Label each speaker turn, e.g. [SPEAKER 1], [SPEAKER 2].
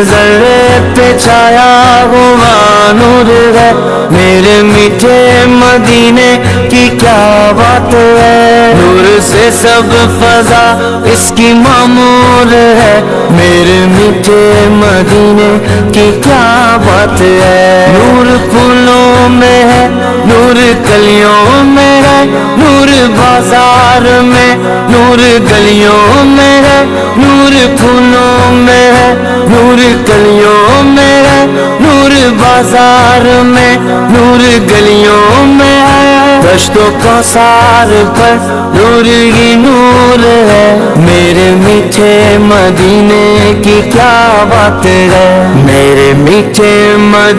[SPEAKER 1] जर्रे पे छाया हुआ नूर है। मेरे मीठे मदीने की क्या बात है, नूर से सब फजा इसकी मामूर है। मेरे मीठे मदीने की क्या बात है। नूर फूलों में है, नूर कलियों में है, नूर बाजार में, नूर गलियों में है, नूर फूलों में है, नूर कलियों में है, नूर बाजार में, नूर गलियों में है। दश्तों का सार पर नूर ही नूर है। मेरे मीठे मदीने की क्या बात है, मेरे मीठे मदीने